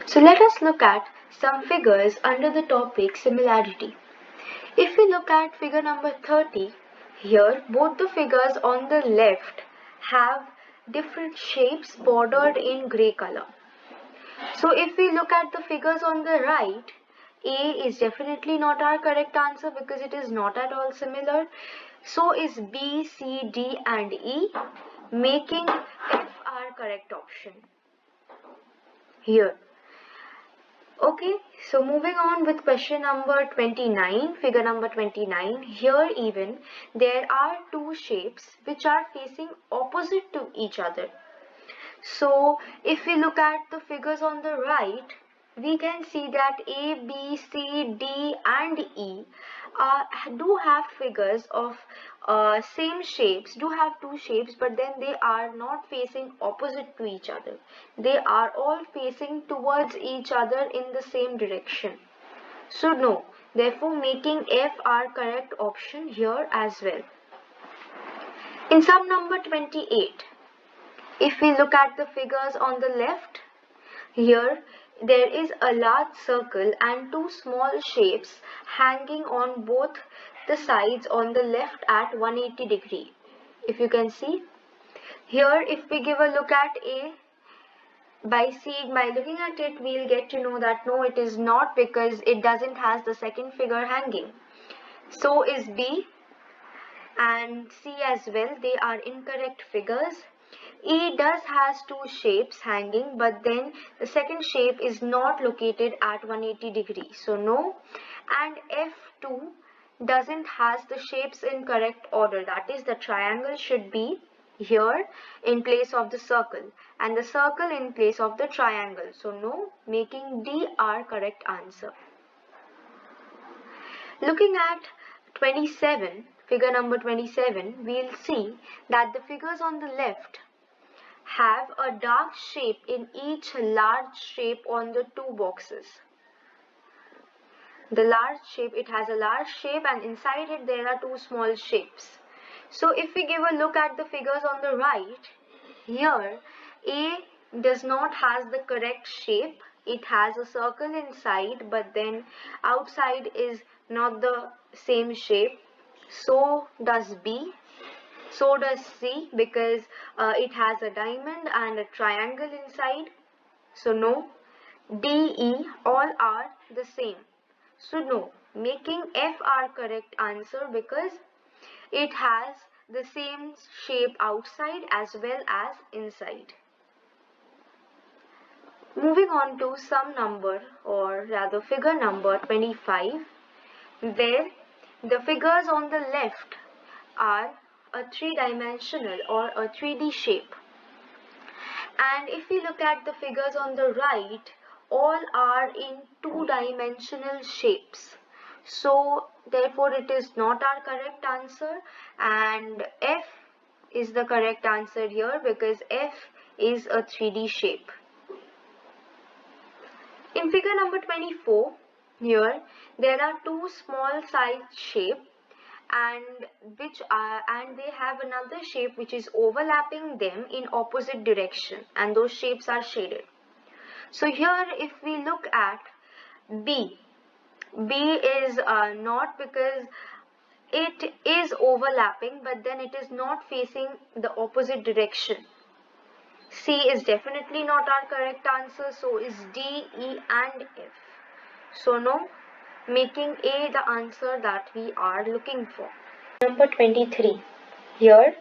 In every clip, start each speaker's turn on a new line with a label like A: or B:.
A: So let us look at some figures under the topic similarity. If we look at figure number 30, here both the figures on the left have different shapes bordered in grey color. So if we look at the figures on the right, A is definitely not our correct answer because it is not at all similar. So is B, C, D and E, making F our correct option here. Okay, so moving on with question number 29, figure number 29. Here even there are two shapes which are facing opposite to each other. So if we look at the figures on the right, we can see that A, B, C, D and E do have figures of same shapes, do have two shapes, but then they are not facing opposite to each other. They are all facing towards each other in the same direction. So no, therefore making F our correct option here as well. In sum number 28, if we look at the figures on the left, here there is a large circle and two small shapes hanging on both the sides on the left at 180 degree. If you can see, here if we give a look at A, by looking at it, we'll get to know that no, it is not, because it doesn't has the second figure hanging. So is B and C as well, they are incorrect figures. E does has two shapes hanging, but then the second shape is not located at 180 degrees, so no. And F2 doesn't has the shapes in correct order, that is the triangle should be here in place of the circle and the circle in place of the triangle, so no, making D our correct answer. Looking at 27, figure number 27, we'll see that the figures on the left have a dark shape in each large shape on the two boxes. The large shape, it has a large shape and inside it there are two small shapes. So if we give a look at the figures on the right, here A does not has the correct shape. It has a circle inside, but then outside is not the same shape. So does B. So does C, because it has a diamond and a triangle inside. So no. D, E, all are the same. So no, making F our correct answer because it has the same shape outside as well as inside. Moving on to sum number, or rather figure number 25, where the figures on the left are a three-dimensional or a 3D shape. And if we look at the figures on the right, all are in two-dimensional shapes. So therefore it is not our correct answer, and F is the correct answer here because F is a 3D shape. In figure number 24, here there are two small size shapes and they have another shape which is overlapping them in opposite direction, and those shapes are shaded. So here if we look at B is not, because it is overlapping but then it is not facing the opposite direction. C is definitely not our correct answer, so is D, E and F. So no, making A the answer that we are looking for. Number 23. Here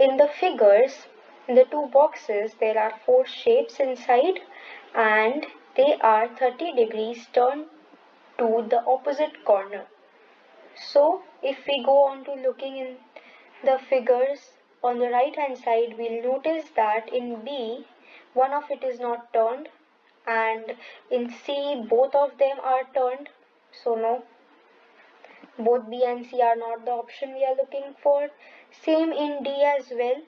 A: in the figures, in the two boxes, there are four shapes inside and they are 30 degrees turned to the opposite corner. So if we go on to looking in the figures on the right hand side, we'll notice that in B, one of it is not turned, and in C, both of them are turned. So no, both B and C are not the option we are looking for. Same in D as well.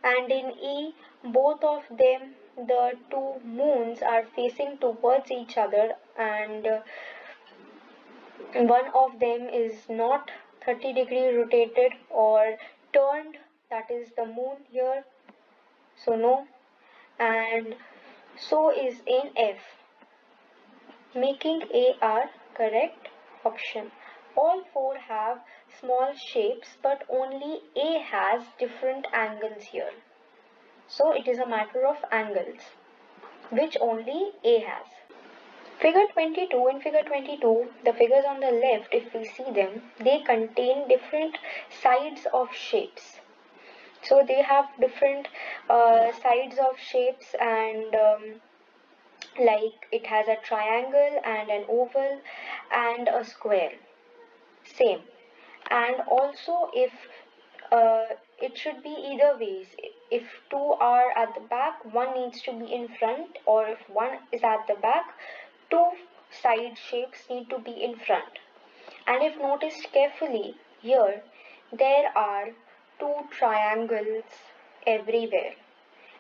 A: And in E, both of them, the two moons are facing towards each other, and one of them is not 30 degree rotated or turned, that is the moon here. So no. And so is in F. making A our correct option. All four have small shapes, but only A has different angles here. So it is a matter of angles, which only A has. Figure 22, in figure 22, the figures on the left, if we see them, they contain different sides of shapes. So they have different sides of shapes, and like it has a triangle and an oval and a square, same. And also if it should be either ways. If two are at the back, one needs to be in front, or if one is at the back, two side shapes need to be in front. And if noticed carefully, here there are two triangles everywhere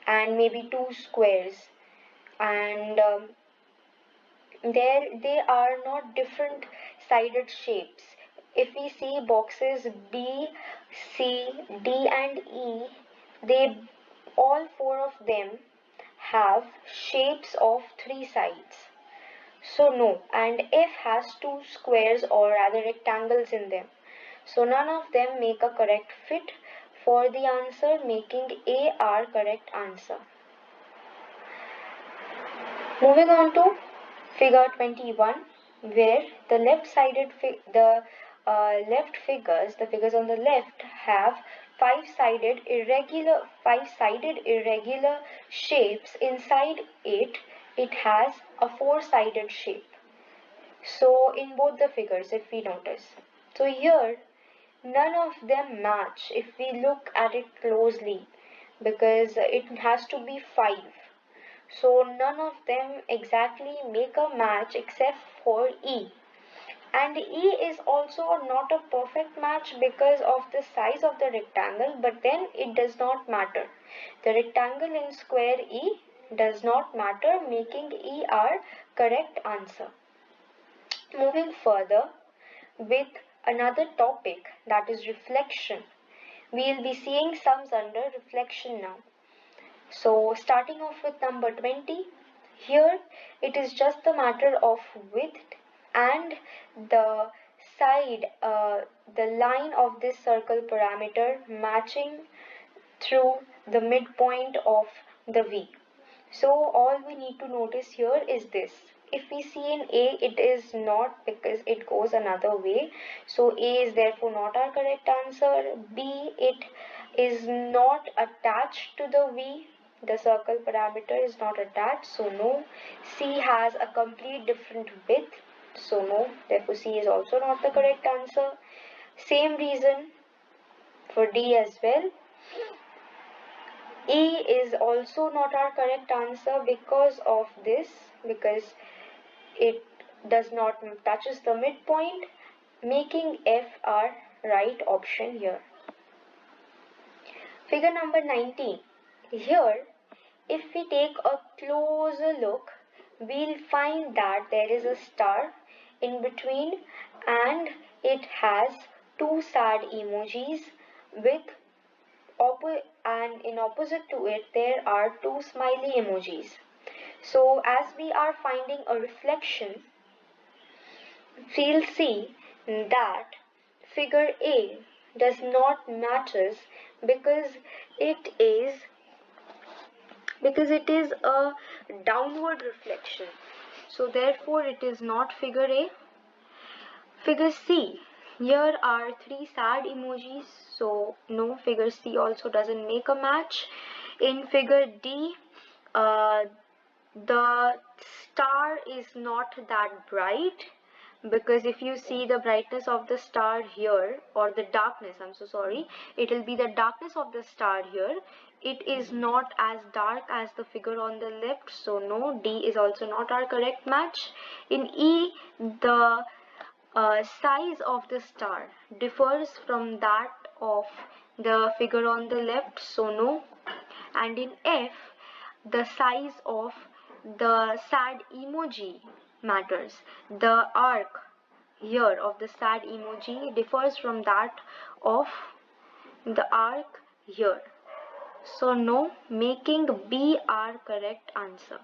A: and maybe two squares, and there they are not different sided shapes. If we see boxes B, C, D and E, they all four of them have shapes of three sides. So no, and F has two squares or rather rectangles in them. So none of them make a correct fit for the answer, making A our correct answer. Moving on to figure 21, where the the figures on the left have five-sided irregular shapes. Inside it, it has a four-sided shape. So in both the figures, if we notice, so here none of them match if we look at it closely, because it has to be five. So none of them exactly make a match except for E. And E is also not a perfect match because of the size of the rectangle, but then it does not matter. The rectangle in square E does not matter, making E our correct answer. Moving further with another topic, that is reflection. We will be seeing sums under reflection now. So starting off with number 20, here it is just the matter of width and the the line of this circle parameter matching through the midpoint of the V. So all we need to notice here is this. If we see in A, it is not, because it goes another way. So A is therefore not our correct answer. B, it is not attached to the V. The circle parameter is not attached, so no. C has a complete different width, so no. Therefore C is also not the correct answer. Same reason for D as well. E is also not our correct answer because of this, because it does not touches the midpoint, making F our right option here. Figure number 19. Here, if we take a closer look, we'll find that there is a star in between, and it has two sad emojis with and in opposite to it there are two smiley emojis. So as we are finding a reflection, we'll see that figure A does not matches because it is a downward reflection. So therefore it is not figure A. Figure C, here are three sad emojis, so no, figure C also doesn't make a match. In figure D, the star is not that bright, because if you see the brightness of the star here, or the darkness, I'm so sorry, it will be the darkness of the star here. It is not as dark as the figure on the left, so no, D is also not our correct match. In E, the size of the star differs from that of the figure on the left, so no. And in F, the size of the sad emoji matters. The arc here of the sad emoji differs from that of the arc here, so no, making B our correct answer.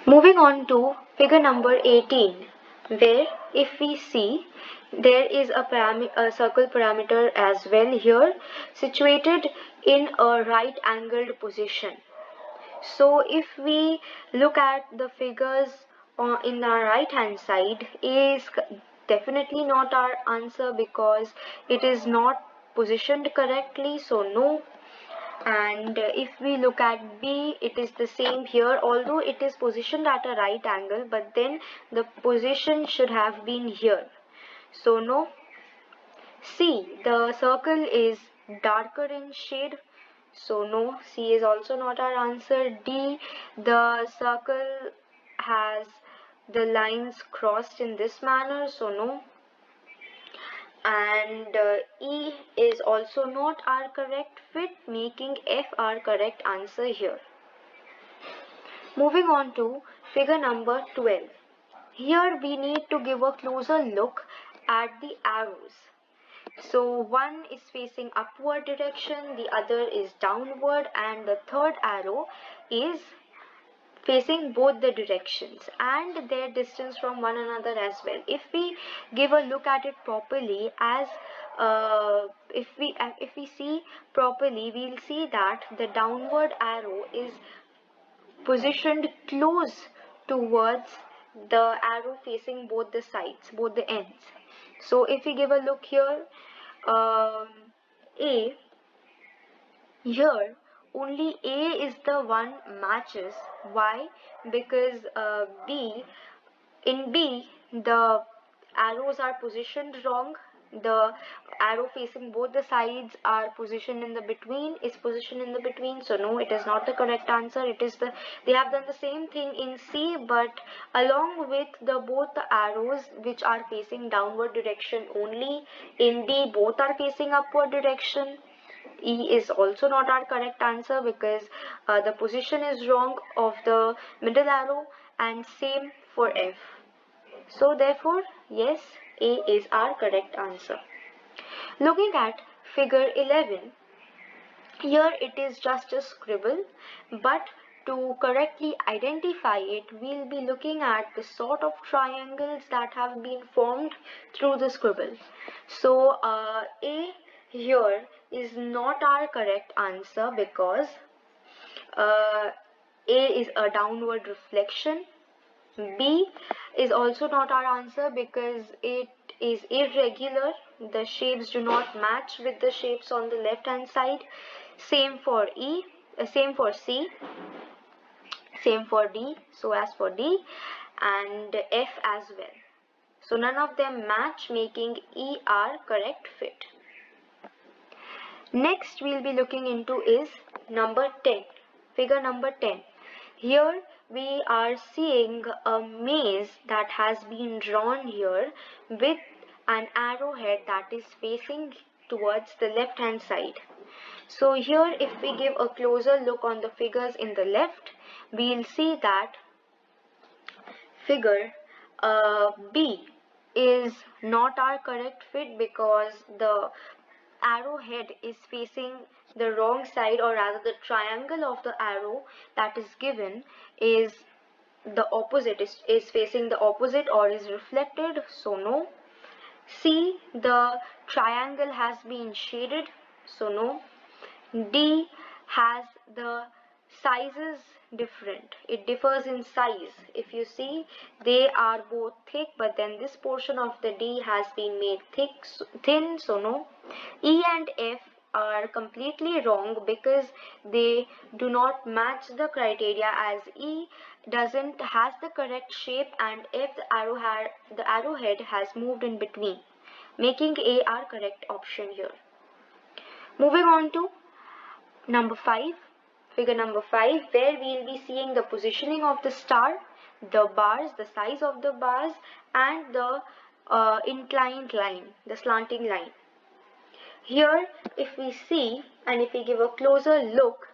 A: Moving on to figure number 18, where if we see there is a circle parameter as well here, situated in a right angled position. So if we look at the figures in the right hand side, A is definitely not our answer because it is not positioned correctly, so no. And if we look at B, it is the same here, although it is positioned at a right angle, but then the position should have been here, so no. C, the circle is darker in shade, so no, C is also not our answer. D, the circle has the lines crossed in this manner, so no. And E is also not our correct fit, making F our correct answer here. Moving on to figure number 12. Here we need to give a closer look at the arrows. So one is facing upward direction, the other is downward, and the third arrow is facing both the directions and their distance from one another as well. If we give a look at it properly, as if we see properly, we'll see that the downward arrow is positioned close towards the arrow facing both the sides, both the ends. So if we give a look here, um, A, here only A is the one matches. Why? Because in B the arrows are positioned wrong. The arrow facing both the sides are positioned in the between, is positioned in the between, so no, it is not the correct answer. It is they have done the same thing in C, but along with the both the arrows which are facing downward direction only. In D both are facing upward direction. E is also not our correct answer because the position is wrong of the middle arrow, and same for F. So therefore, yes, A is our correct answer. Looking at figure 11, here it is just a scribble, but to correctly identify it, we'll be looking at the sort of triangles that have been formed through the scribble. So A here is not our correct answer because uh, A is a downward reflection. B is also not our answer because it is irregular. The shapes do not match with the shapes on the left hand side. Same for same for C, same for D, so as for D, and F as well. So none of them match, making E our correct fit. Next we'll be looking into is number 10, figure number 10. Here we are seeing a maze that has been drawn here with an arrowhead that is facing towards the left hand side. So here if we give a closer look on the figures in the left, we'll see that figure B is not our correct fit because the arrowhead is facing the wrong side, or rather the triangle of the arrow that is given is the opposite, is facing the opposite or is reflected, so no. C, the triangle has been shaded, so no. D has the sizes different, it differs in size. If you see, they are both thick, but then this portion of the D has been made thin, so no. E and F are completely wrong because they do not match the criteria, as E doesn't has the correct shape and F the arrowhead has moved in between, making A our correct option here. Moving on to number 5, figure number 5, where we'll be seeing the positioning of the star, the bars, the size of the bars, and the inclined line, the slanting line. Here if we see and if we give a closer look,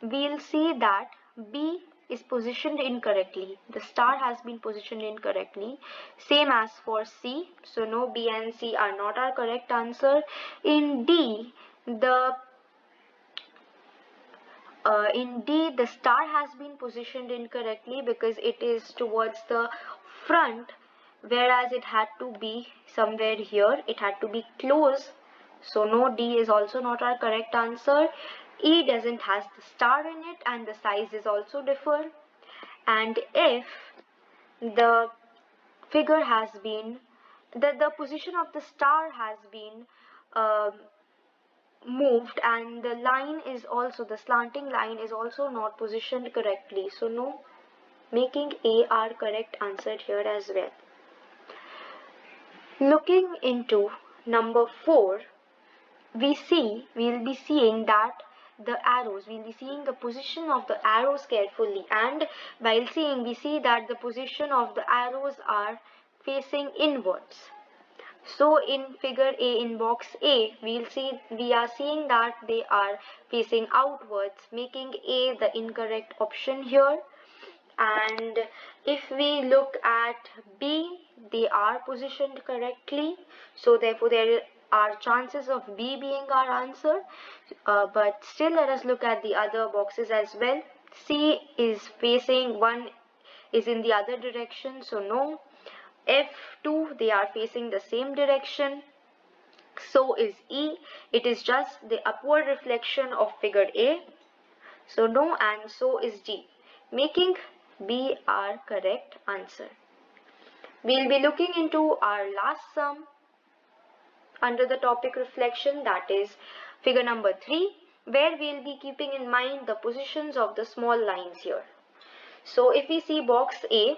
A: we'll see that B is positioned incorrectly. The star has been positioned incorrectly. Same as for C. So no, B and C are not our correct answer. In D, the In D, the star has been positioned incorrectly because it is towards the front, whereas it had to be somewhere here. It had to be close. So no, D is also not our correct answer. E doesn't has the star in it and the size is also different. And F, the figure has been, the position of the star has been moved, and the line is also, the slanting line is also not positioned correctly. So no, making A our correct answer here as well. Looking into number 4, we'll be seeing that we'll be seeing the position of the arrows carefully, and while seeing, we see that the position of the arrows are facing inwards. So in figure A, in box A, we are seeing that they are facing outwards, making A the incorrect option here. And if we look at B, they are positioned correctly. So therefore there are chances of B being our answer. But still, let us look at the other boxes as well. C is facing, one is in the other direction, so no. F2, they are facing the same direction. So is E. It is just the upward reflection of figure A. So no, and so is D, making B our correct answer. We'll be looking into our last sum under the topic reflection, that is figure number 3, where we'll be keeping in mind the positions of the small lines here. So if we see box A,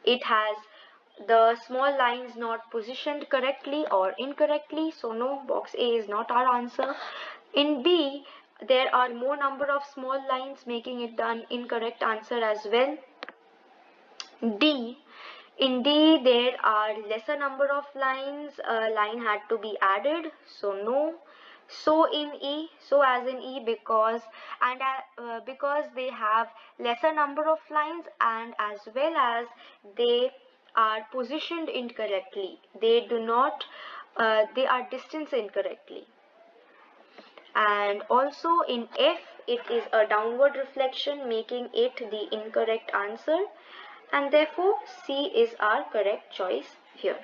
A: it has the small lines not positioned correctly or incorrectly, so no, box A is not our answer. In B, there are more number of small lines, making it the incorrect answer as well. D, in D there are lesser number of lines, a line had to be added, so no. So in E, so as in E, because they have lesser number of lines, and as well as they are positioned incorrectly, they are distanced incorrectly. And also in F, it is a downward reflection, making it the incorrect answer, and therefore C is our correct choice here.